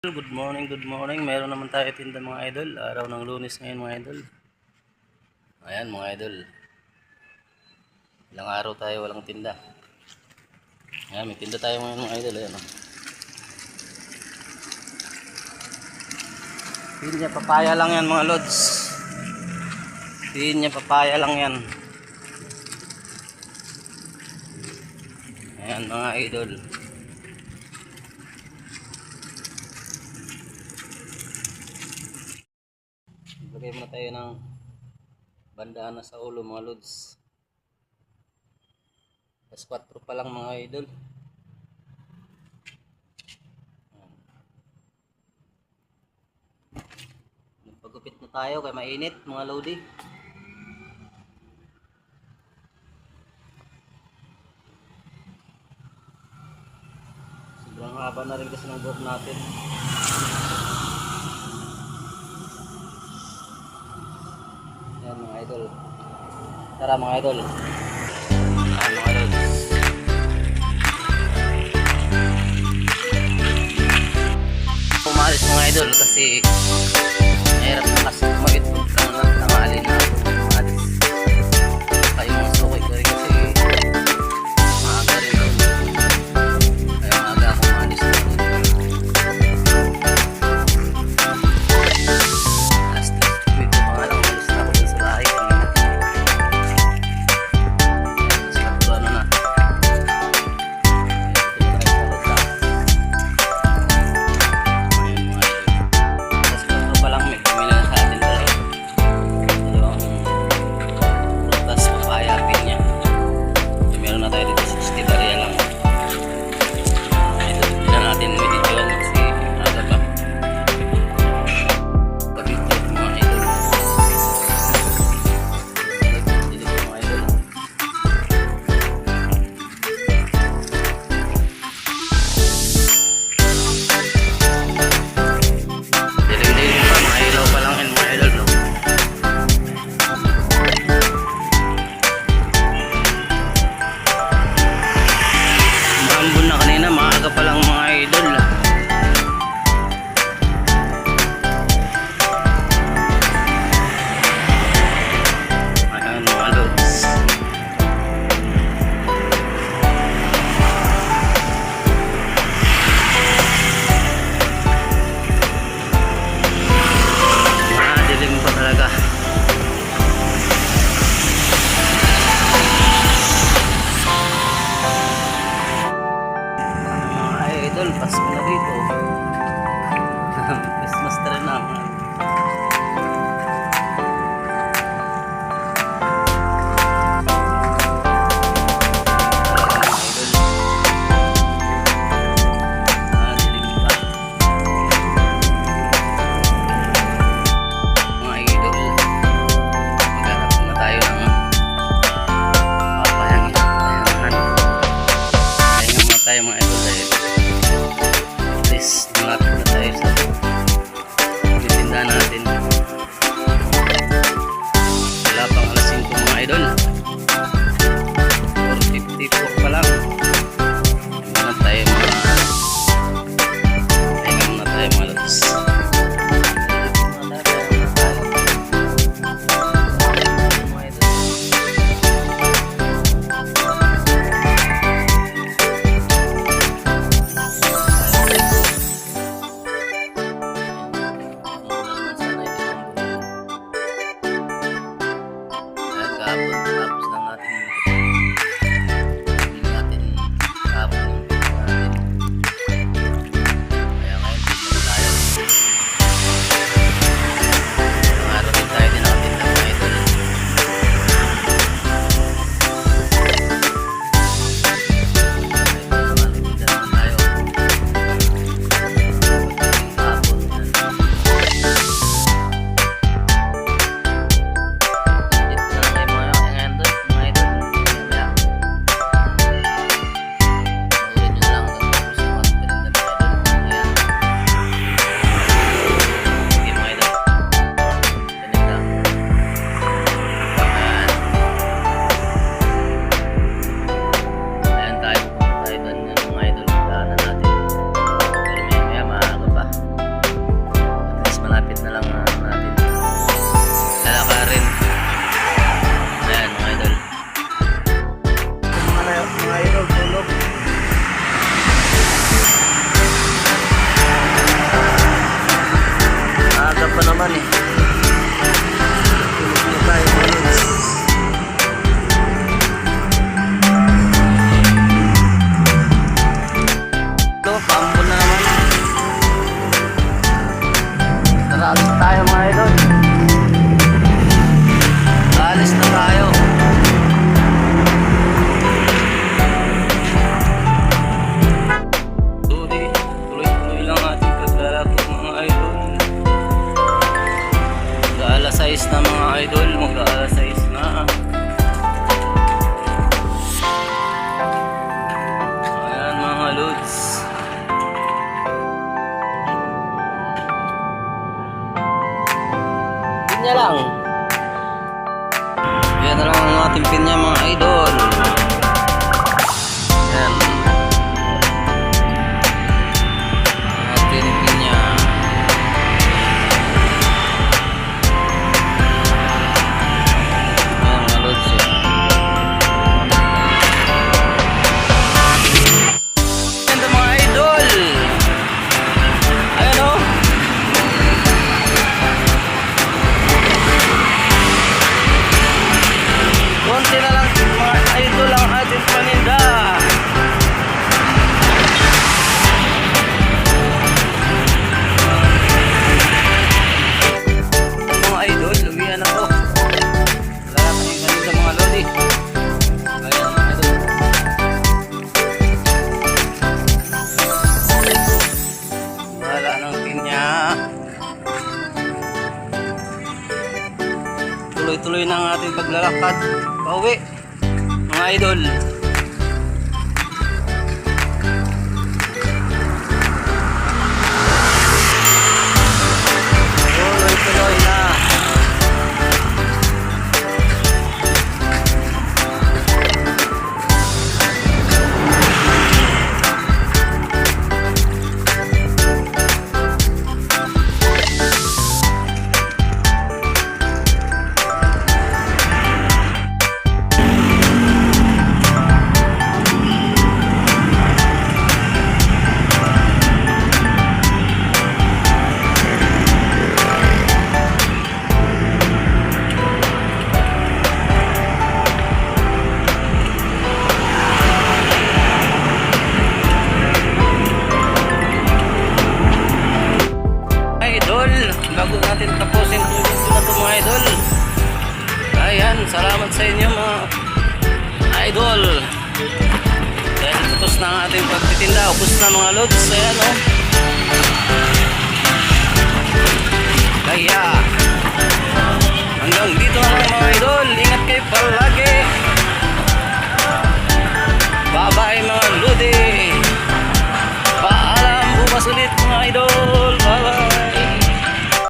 Good morning, good morning. Meron naman tayo tinda mga idol. Araw ng Lunes ngayon mga idol. Ayan mga idol. Ilang araw tayo walang tinda. Ayan, may tinda tayo ngayon mga idol. Ayan, oh. Pinya papaya lang yan mga lods. Pinya papaya lang yan. Ayan mga idol. Lagay muna tayo ng bandana sa ulo mga lods. Plus 4 pa lang mga idol. Nagpagupit na tayo kaya mainit mga lodi. Sobrang haba na rin kasi ng buhok natin. Yan mga idol. Tara mga idol. Ayan mga idol. Pumalis mga idol kasi mahirap na kasi kumawit kung namali na ako pumalis. Kaya mga sukay ko rin kasi maaga rin doon. Kaya maaga ako pumalis na doon. Last week ko pa nga lang umalis na ako dun sa bahay kanina. Tapos kapuro ano na. Pa lang mga idol. Ayan mga lods. Dilim pa talaga. Idol, Pasko na dito. Christmas tree na. Mga idol, maghanap na tayo ng papayangan. Kaya nga tayo mga idol dahil malapit na tayo sa titindahan natin. Wala pang alas 5 mga idol. 4:54 pa lang. Muna tayo mga lods. naman eh. Tulog na tayo mga lods. Ito, paambon na naman. Tara, alis na tayo mga idol. Alis na tayo. Tuloy-tuloy lang ating paglalakad mga idol. Mag-aalas 6 na mga idol. Mag-aalas 6 na. Ayan mga lods. Pinya lang. Yan na lang ang ating pinya mga idol. Yan. Ating pinya. Yan mga lods yan. Ganda mga idol. Ayan o. Konti na lang mga idol ang ating paninda. Mga idol, lumihan na to. Wala na yung paninda mga lodi. Ayan mga idol. Wala nang pinya. Tuloy-tuloy na ang ating paglalakad pauwi mga idol. Tuloy-tuloy na. Idol, bago natin tapusin itong video na ito mga idol. Ayan, salamat sa inyo mga idol. Dahil putos na ang ating pagtitinda, ubos na mga lods. Ayan o.